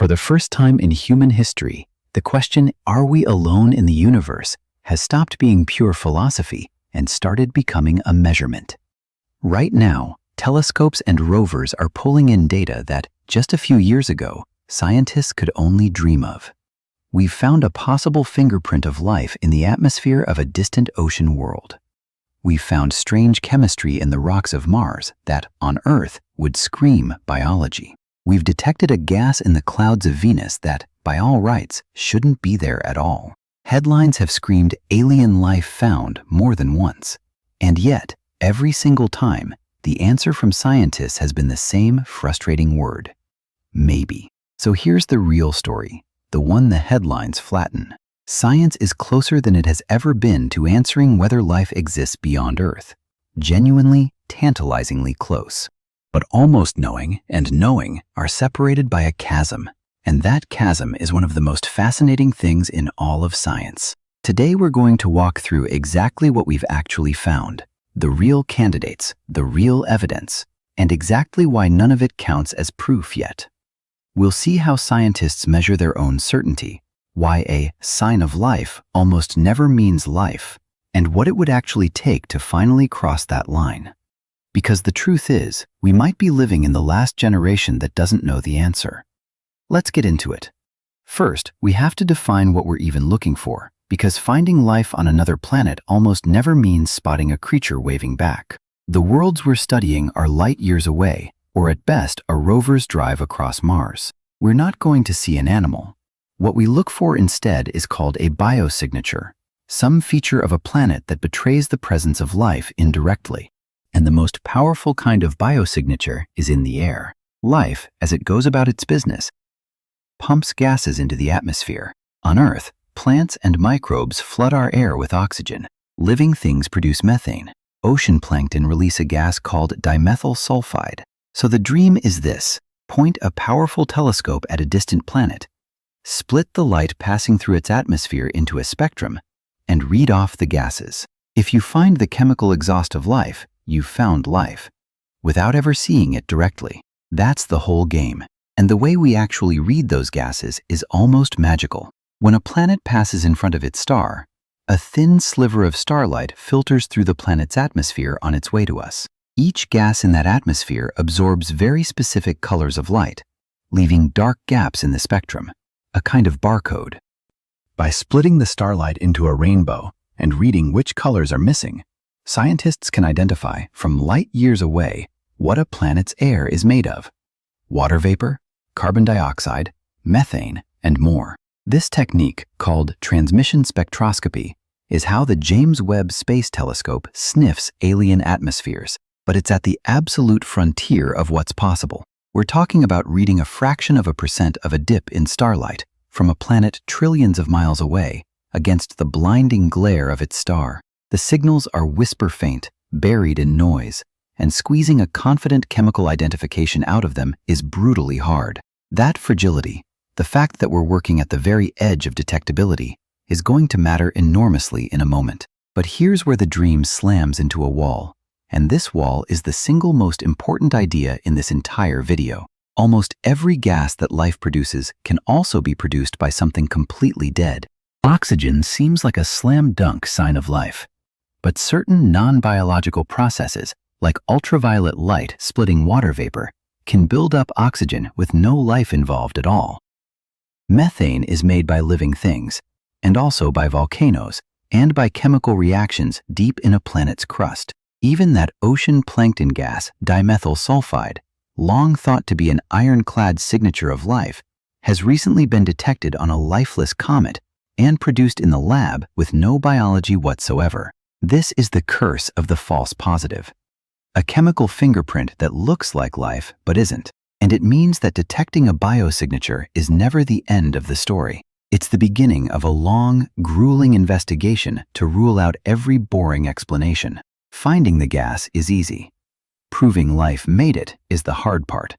For the first time in human history, the question, are we alone in the universe, has stopped being pure philosophy and started becoming a measurement. Right now, telescopes and rovers are pulling in data that, just a few years ago, scientists could only dream of. We've found a possible fingerprint of life in the atmosphere of a distant ocean world. We've found strange chemistry in the rocks of Mars that, on Earth, would scream biology. We've detected a gas in the clouds of Venus that, by all rights, shouldn't be there at all. Headlines have screamed alien life found more than once. And yet, every single time, the answer from scientists has been the same frustrating word: maybe. So here's the real story, the one the headlines flatten. Science is closer than it has ever been to answering whether life exists beyond Earth. Genuinely, tantalizingly close. But almost knowing and knowing are separated by a chasm, and that chasm is one of the most fascinating things in all of science. Today we're going to walk through exactly what we've actually found, the real candidates, the real evidence, and exactly why none of it counts as proof yet. We'll see how scientists measure their own certainty, why a sign of life almost never means life, and what it would actually take to finally cross that line. Because the truth is, we might be living in the last generation that doesn't know the answer. Let's get into it. First, we have to define what we're even looking for, because finding life on another planet almost never means spotting a creature waving back. The worlds we're studying are light years away, or at best a rover's drive across Mars. We're not going to see an animal. What we look for instead is called a biosignature, some feature of a planet that betrays the presence of life indirectly. And the most powerful kind of biosignature is in the air. Life, as it goes about its business, pumps gases into the atmosphere. On Earth, plants and microbes flood our air with oxygen. Living things produce methane. Ocean plankton release a gas called dimethyl sulfide. So the dream is this: point a powerful telescope at a distant planet, split the light passing through its atmosphere into a spectrum, and read off the gases. If you find the chemical exhaust of life, you've found life, without ever seeing it directly. That's the whole game. And the way we actually read those gases is almost magical. When a planet passes in front of its star, a thin sliver of starlight filters through the planet's atmosphere on its way to us. Each gas in that atmosphere absorbs very specific colors of light, leaving dark gaps in the spectrum, a kind of barcode. By splitting the starlight into a rainbow and reading which colors are missing, scientists can identify from light years away what a planet's air is made of: water vapor, carbon dioxide, methane, and more. This technique, called transmission spectroscopy, is how the James Webb Space Telescope sniffs alien atmospheres, but it's at the absolute frontier of what's possible. We're talking about reading a fraction of a percent of a dip in starlight from a planet trillions of miles away against the blinding glare of its star. The signals are whisper faint, buried in noise, and squeezing a confident chemical identification out of them is brutally hard. That fragility, the fact that we're working at the very edge of detectability, is going to matter enormously in a moment. But here's where the dream slams into a wall, and this wall is the single most important idea in this entire video. Almost every gas that life produces can also be produced by something completely dead. Oxygen seems like a slam dunk sign of life. But certain non-biological processes, like ultraviolet light splitting water vapor, can build up oxygen with no life involved at all. Methane is made by living things, and also by volcanoes, and by chemical reactions deep in a planet's crust. Even that ocean plankton gas, dimethyl sulfide, long thought to be an ironclad signature of life, has recently been detected on a lifeless comet and produced in the lab with no biology whatsoever. This is the curse of the false positive. A chemical fingerprint that looks like life but isn't. And it means that detecting a biosignature is never the end of the story. It's the beginning of a long, grueling investigation to rule out every boring explanation. Finding the gas is easy. Proving life made it is the hard part.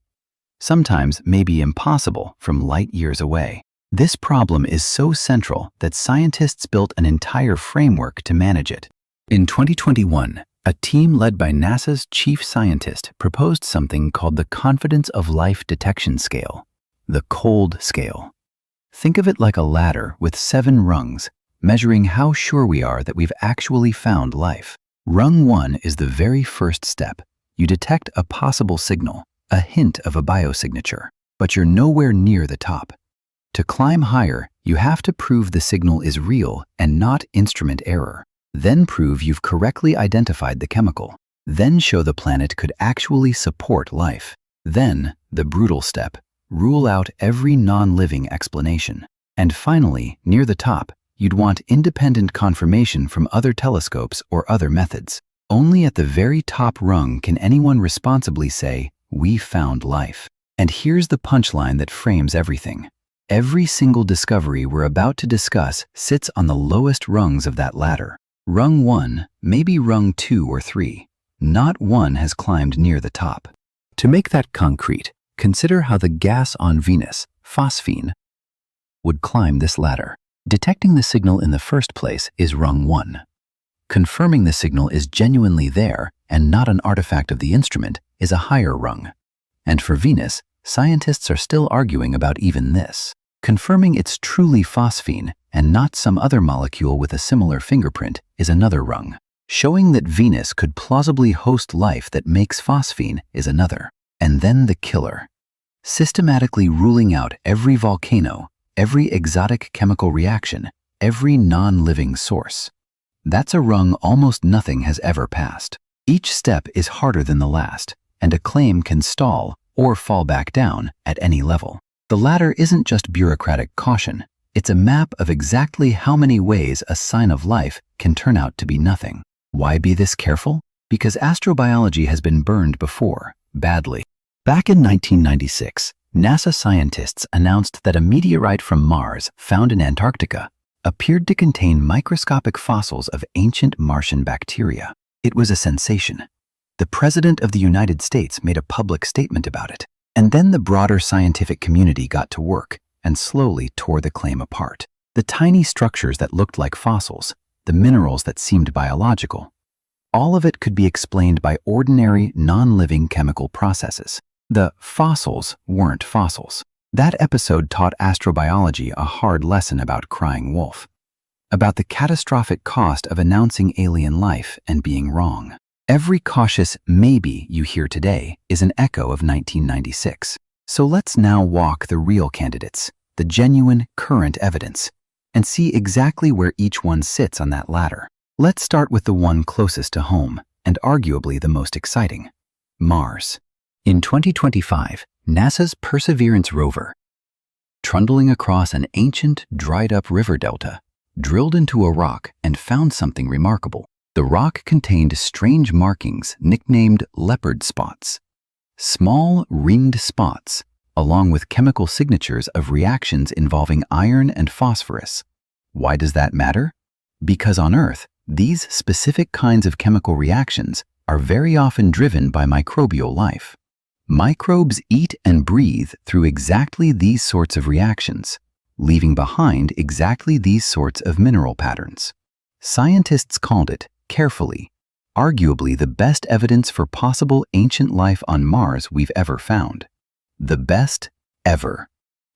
Sometimes maybe impossible from light years away. This problem is so central that scientists built an entire framework to manage it. In 2021, a team led by NASA's chief scientist proposed something called the Confidence of Life Detection Scale. the cold scale. Think of it like a ladder with 7 rungs, measuring how sure we are that we've actually found life. Rung 1 is the very first step. You detect a possible signal, a hint of a biosignature, but you're nowhere near the top. To climb higher, you have to prove the signal is real and not instrument error. Then prove you've correctly identified the chemical. Then show the planet could actually support life. Then, the brutal step, rule out every non-living explanation. And finally, near the top, you'd want independent confirmation from other telescopes or other methods. Only at the very top rung can anyone responsibly say, "We found life." And here's the punchline that frames everything. Every single discovery we're about to discuss sits on the lowest rungs of that ladder. Rung 1, maybe rung 2 or 3. Not one has climbed near the top. To make that concrete, consider how the gas on Venus, phosphine, would climb this ladder. Detecting the signal in the first place is rung 1. Confirming the signal is genuinely there and not an artifact of the instrument is a higher rung. And for Venus, scientists are still arguing about even this. Confirming it's truly phosphine and not some other molecule with a similar fingerprint is another rung. Showing that Venus could plausibly host life that makes phosphine is another. And then the killer. Systematically ruling out every volcano, every exotic chemical reaction, every non-living source. That's a rung almost nothing has ever passed. Each step is harder than the last, and a claim can stall or fall back down at any level. The ladder isn't just bureaucratic caution, it's a map of exactly how many ways a sign of life can turn out to be nothing. Why be this careful? Because astrobiology has been burned before, badly. Back in 1996, NASA scientists announced that a meteorite from Mars found in Antarctica appeared to contain microscopic fossils of ancient Martian bacteria. It was a sensation. The President of the United States made a public statement about it. And then the broader scientific community got to work and slowly tore the claim apart. The tiny structures that looked like fossils, the minerals that seemed biological, all of it could be explained by ordinary, non-living chemical processes. The fossils weren't fossils. That episode taught astrobiology a hard lesson about crying wolf, about the catastrophic cost of announcing alien life and being wrong. Every cautious maybe you hear today is an echo of 1996. So let's now walk the real candidates, the genuine current evidence, and see exactly where each one sits on that ladder. Let's start with the one closest to home, and arguably the most exciting, Mars. In 2025, NASA's Perseverance rover, trundling across an ancient, dried-up river delta, drilled into a rock and found something remarkable. The rock contained strange markings nicknamed leopard spots. Small, ringed spots, along with chemical signatures of reactions involving iron and phosphorus. Why does that matter? Because on Earth, these specific kinds of chemical reactions are very often driven by microbial life. Microbes eat and breathe through exactly these sorts of reactions, leaving behind exactly these sorts of mineral patterns. Scientists called it, carefully, arguably the best evidence for possible ancient life on Mars we've ever found. The best ever.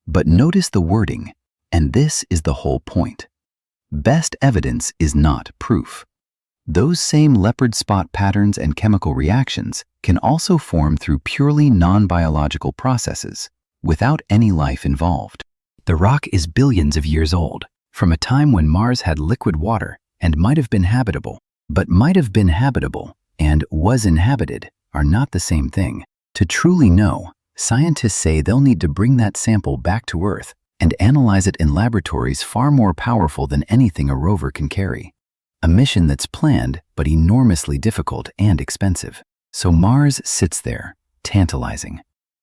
But notice the wording, and this is the whole point. Best evidence is not proof. Those same leopard spot patterns and chemical reactions can also form through purely non-biological processes, without any life involved. The rock is billions of years old, from a time when Mars had liquid water and might have been habitable. But might have been habitable and was inhabited are not the same thing. To truly know, scientists say they'll need to bring that sample back to Earth and analyze it in laboratories far more powerful than anything a rover can carry. A mission that's planned, but enormously difficult and expensive. So Mars sits there, tantalizing.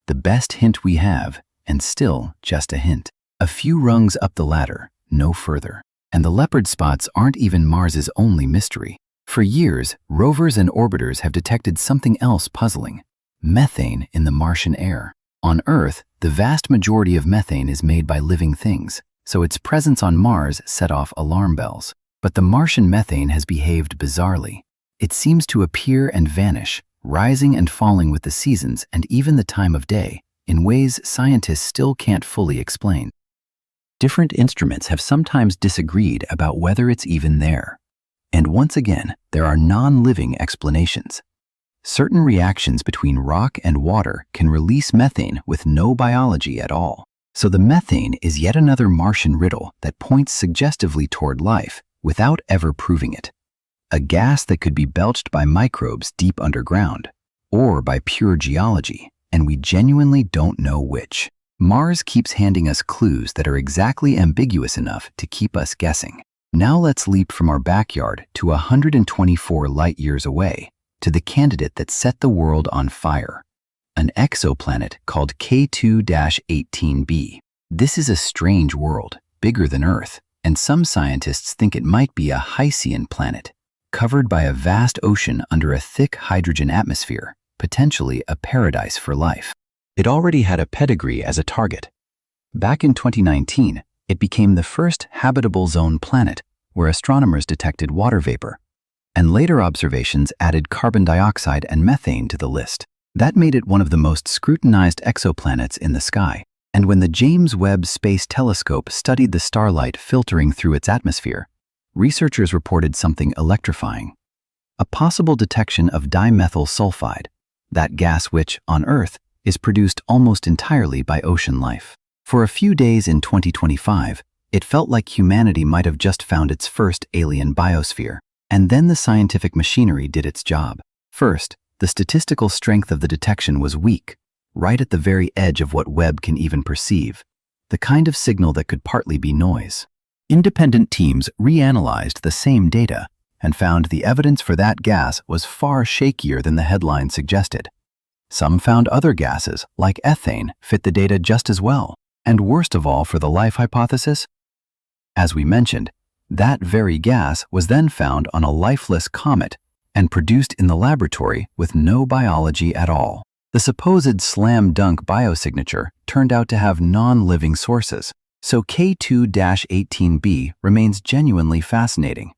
The best hint we have, and still just a hint. A few rungs up the ladder, no further. And the leopard spots aren't even Mars's only mystery. For years, rovers and orbiters have detected something else puzzling: methane in the Martian air. On Earth, the vast majority of methane is made by living things, so its presence on Mars set off alarm bells. But the Martian methane has behaved bizarrely. It seems to appear and vanish, rising and falling with the seasons and even the time of day, in ways scientists still can't fully explain. Different instruments have sometimes disagreed about whether it's even there. And once again, there are non-living explanations. Certain reactions between rock and water can release methane with no biology at all. So the methane is yet another Martian riddle that points suggestively toward life without ever proving it. A gas that could be belched by microbes deep underground, or by pure geology, and we genuinely don't know which. Mars keeps handing us clues that are exactly ambiguous enough to keep us guessing. Now let's leap from our backyard to 124 light-years away, to the candidate that set the world on fire, an exoplanet called K2-18b. This is a strange world, bigger than Earth, and some scientists think it might be a Hycean planet, covered by a vast ocean under a thick hydrogen atmosphere, potentially a paradise for life. It already had a pedigree as a target. Back in 2019, it became the first habitable zone planet where astronomers detected water vapor, and later observations added carbon dioxide and methane to the list. That made it one of the most scrutinized exoplanets in the sky. And when the James Webb Space Telescope studied the starlight filtering through its atmosphere, researchers reported something electrifying: a possible detection of dimethyl sulfide, that gas which, on Earth, is produced almost entirely by ocean life. For a few days in 2025, it felt like humanity might have just found its first alien biosphere. And then the scientific machinery did its job. First, the statistical strength of the detection was weak, right at the very edge of what Webb can even perceive, the kind of signal that could partly be noise. Independent teams reanalyzed the same data and found the evidence for that gas was far shakier than the headline suggested. Some found other gases, like ethane, fit the data just as well. And worst of all for the life hypothesis, as we mentioned, that very gas was then found on a lifeless comet and produced in the laboratory with no biology at all. The supposed slam-dunk biosignature turned out to have non-living sources, so K2-18b remains genuinely fascinating.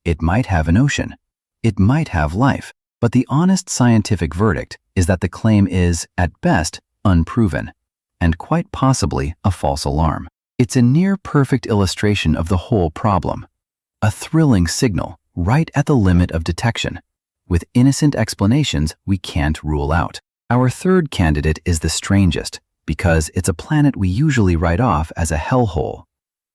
It might have an ocean. It might have life, but the honest scientific verdict is that the claim is, at best, unproven, and quite possibly a false alarm. It's a near-perfect illustration of the whole problem. A thrilling signal right at the limit of detection, with innocent explanations we can't rule out. Our third candidate is the strangest, because it's a planet we usually write off as a hellhole: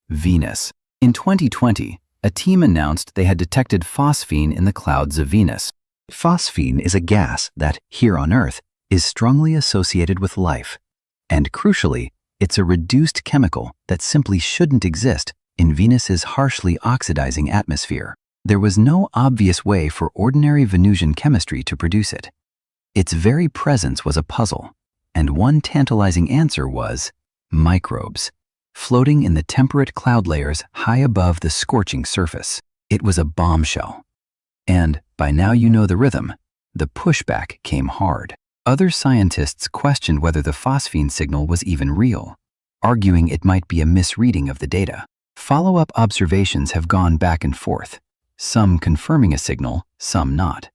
Venus. In 2020, a team announced they had detected phosphine in the clouds of Venus. Phosphine is a gas that, here on Earth, is strongly associated with life. And crucially, it's a reduced chemical that simply shouldn't exist in Venus's harshly oxidizing atmosphere. There was no obvious way for ordinary Venusian chemistry to produce it. Its very presence was a puzzle, and one tantalizing answer was microbes, floating in the temperate cloud layers high above the scorching surface. It was a bombshell. And, by now you know the rhythm, the pushback came hard. Other scientists questioned whether the phosphine signal was even real, arguing it might be a misreading of the data. Follow-up observations have gone back and forth, some confirming a signal, some not.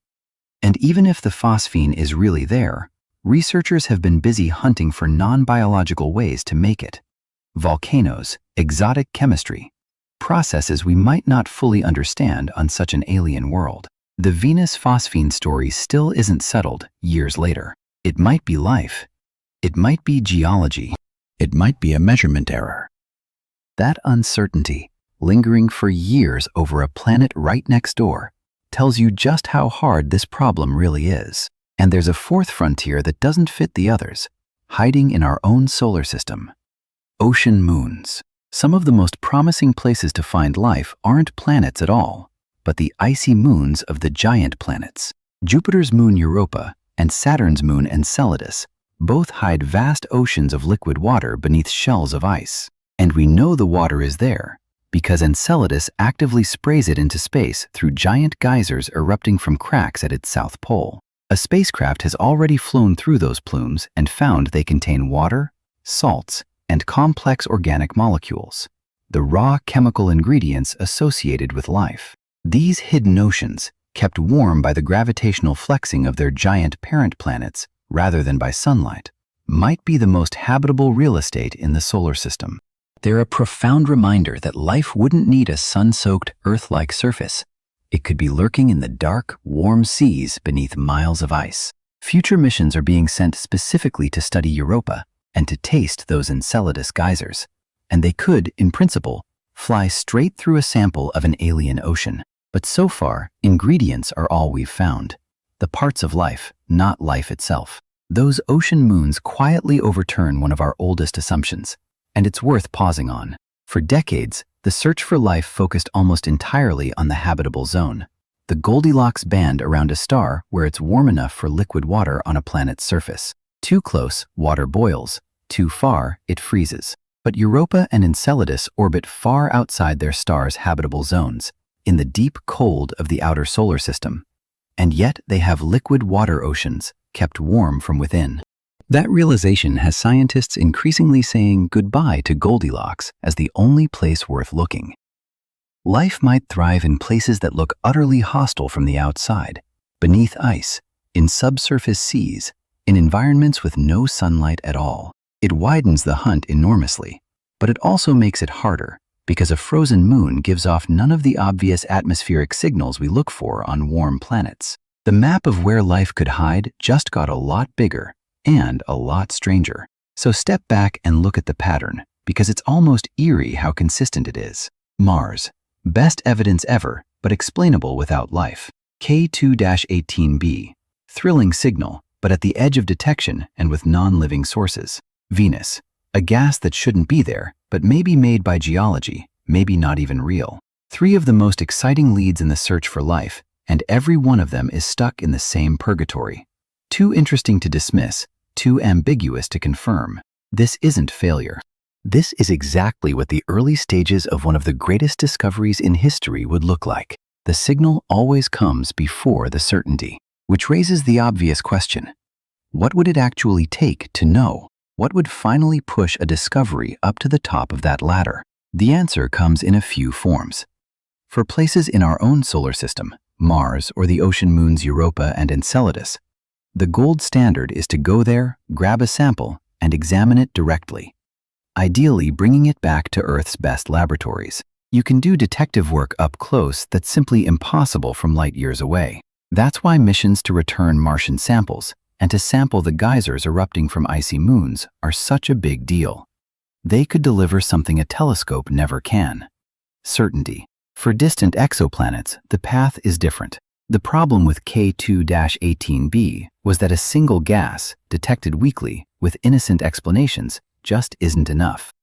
And even if the phosphine is really there, researchers have been busy hunting for non-biological ways to make it. Volcanoes, exotic chemistry, processes we might not fully understand on such an alien world. The Venus phosphine story still isn't settled years later. It might be life. It might be geology. It might be a measurement error. That uncertainty, lingering for years over a planet right next door, tells you just how hard this problem really is. And there's a fourth frontier that doesn't fit the others, hiding in our own solar system. Ocean moons. Some of the most promising places to find life aren't planets at all, but the icy moons of the giant planets. Jupiter's moon Europa and Saturn's moon Enceladus both hide vast oceans of liquid water beneath shells of ice. And we know the water is there because Enceladus actively sprays it into space through giant geysers erupting from cracks at its south pole. A spacecraft has already flown through those plumes and found they contain water, salts, and complex organic molecules, the raw chemical ingredients associated with life. These hidden oceans, kept warm by the gravitational flexing of their giant parent planets rather than by sunlight, might be the most habitable real estate in the solar system. They're a profound reminder that life wouldn't need a sun-soaked, Earth-like surface. It could be lurking in the dark, warm seas beneath miles of ice. Future missions are being sent specifically to study Europa and to taste those Enceladus geysers. And they could, in principle, fly straight through a sample of an alien ocean. But so far, ingredients are all we've found. The parts of life, not life itself. Those ocean moons quietly overturn one of our oldest assumptions. And it's worth pausing on. For decades, the search for life focused almost entirely on the habitable zone, the Goldilocks band around a star where it's warm enough for liquid water on a planet's surface. Too close, water boils. Too far, it freezes. But Europa and Enceladus orbit far outside their star's habitable zones, in the deep cold of the outer solar system. And yet they have liquid water oceans, kept warm from within. That realization has scientists increasingly saying goodbye to Goldilocks as the only place worth looking. Life might thrive in places that look utterly hostile from the outside, beneath ice, in subsurface seas, in environments with no sunlight at all. It widens the hunt enormously, but it also makes it harder because a frozen moon gives off none of the obvious atmospheric signals we look for on warm planets. The map of where life could hide just got a lot bigger and a lot stranger. So step back and look at the pattern, because it's almost eerie how consistent it is. Mars. Best evidence ever, but explainable without life. K2-18b. Thrilling signal, but at the edge of detection and with non-living sources. Venus. A gas that shouldn't be there, but maybe made by geology, maybe not even real. Three of the most exciting leads in the search for life, and every one of them is stuck in the same purgatory. Too interesting to dismiss, too ambiguous to confirm. This isn't failure. This is exactly what the early stages of one of the greatest discoveries in history would look like. The signal always comes before the certainty, which raises the obvious question. What would it actually take to know? What would finally push a discovery up to the top of that ladder? The answer comes in a few forms. For places in our own solar system, Mars or the ocean moons Europa and Enceladus, the gold standard is to go there, grab a sample, and examine it directly, ideally bringing it back to Earth's best laboratories. You can do detective work up close that's simply impossible from light years away. That's why missions to return Martian samples and to sample the geysers erupting from icy moons are such a big deal. They could deliver something a telescope never can. Certainty. For distant exoplanets, the path is different. The problem with K2-18b was that a single gas, detected weakly, with innocent explanations, just isn't enough.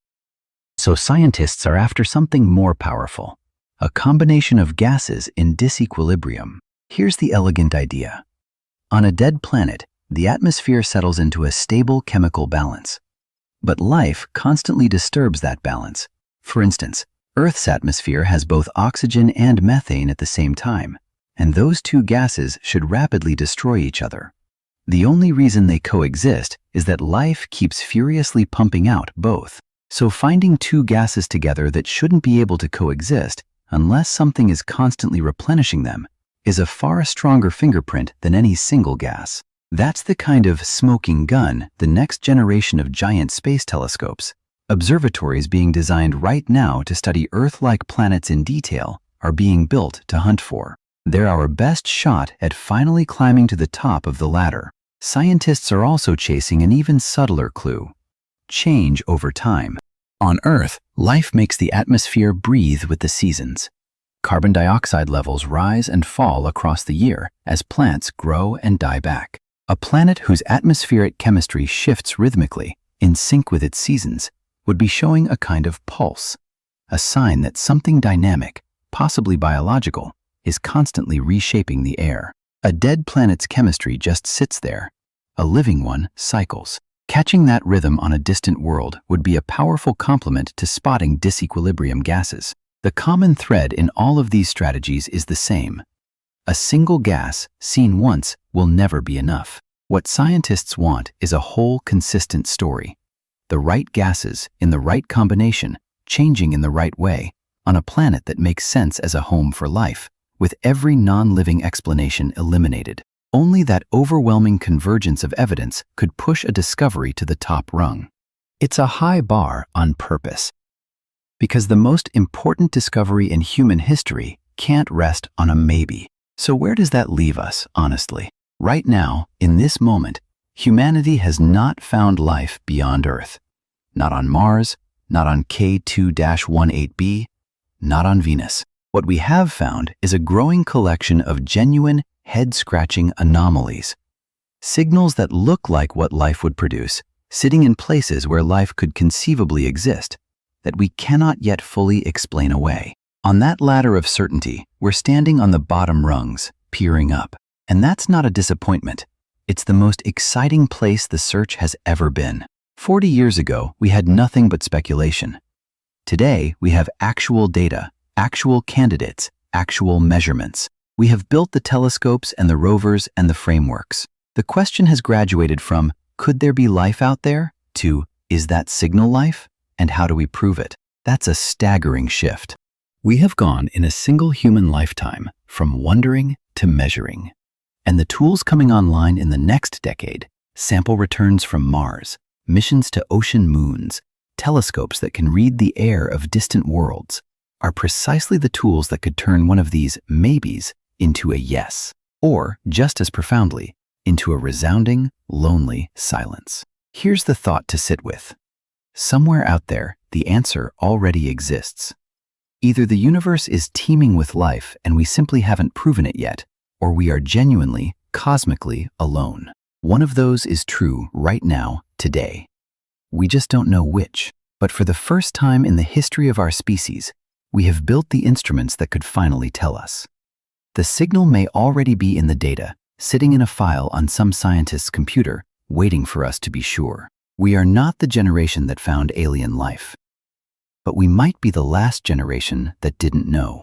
So scientists are after something more powerful, a combination of gases in disequilibrium. Here's the elegant idea. On a dead planet, the atmosphere settles into a stable chemical balance. But life constantly disturbs that balance. For instance, Earth's atmosphere has both oxygen and methane at the same time, and those two gases should rapidly destroy each other. The only reason they coexist is that life keeps furiously pumping out both. So finding two gases together that shouldn't be able to coexist unless something is constantly replenishing them is a far stronger fingerprint than any single gas. That's the kind of smoking gun the next generation of giant space telescopes, observatories being designed right now to study Earth-like planets in detail, are being built to hunt for. They're our best shot at finally climbing to the top of the ladder. Scientists are also chasing an even subtler clue: change over time. On Earth, life makes the atmosphere breathe with the seasons. Carbon dioxide levels rise and fall across the year as plants grow and die back. A planet whose atmospheric chemistry shifts rhythmically, in sync with its seasons, would be showing a kind of pulse, a sign that something dynamic, possibly biological, is constantly reshaping the air. A dead planet's chemistry just sits there. A living one cycles. Catching that rhythm on a distant world would be a powerful complement to spotting disequilibrium gases. The common thread in all of these strategies is the same. A single gas, seen once, will never be enough. What scientists want is a whole, consistent story. The right gases, in the right combination, changing in the right way, on a planet that makes sense as a home for life, with every non-living explanation eliminated. Only that overwhelming convergence of evidence could push a discovery to the top rung. It's a high bar on purpose, because the most important discovery in human history can't rest on a maybe. So where does that leave us, honestly? Right now, in this moment, humanity has not found life beyond Earth. Not on Mars, not on K2-18b, not on Venus. What we have found is a growing collection of genuine, head-scratching anomalies. Signals that look like what life would produce, sitting in places where life could conceivably exist, that we cannot yet fully explain away. On that ladder of certainty, we're standing on the bottom rungs, peering up. And that's not a disappointment. It's the most exciting place the search has ever been. 40 years ago, we had nothing but speculation. Today, we have actual data, actual candidates, actual measurements. We have built the telescopes and the rovers and the frameworks. The question has graduated from, could there be life out there, to, is that signal life? And how do we prove it? That's a staggering shift. We have gone in a single human lifetime from wondering to measuring. And the tools coming online in the next decade, sample returns from Mars, missions to ocean moons, telescopes that can read the air of distant worlds, are precisely the tools that could turn one of these maybes into a yes, or, just as profoundly, into a resounding, lonely silence. Here's the thought to sit with. Somewhere out there, the answer already exists. Either the universe is teeming with life and we simply haven't proven it yet, or we are genuinely, cosmically alone. One of those is true right now, today. We just don't know which. But for the first time in the history of our species, we have built the instruments that could finally tell us. The signal may already be in the data, sitting in a file on some scientist's computer, waiting for us to be sure. We are not the generation that found alien life, but we might be the last generation that didn't know.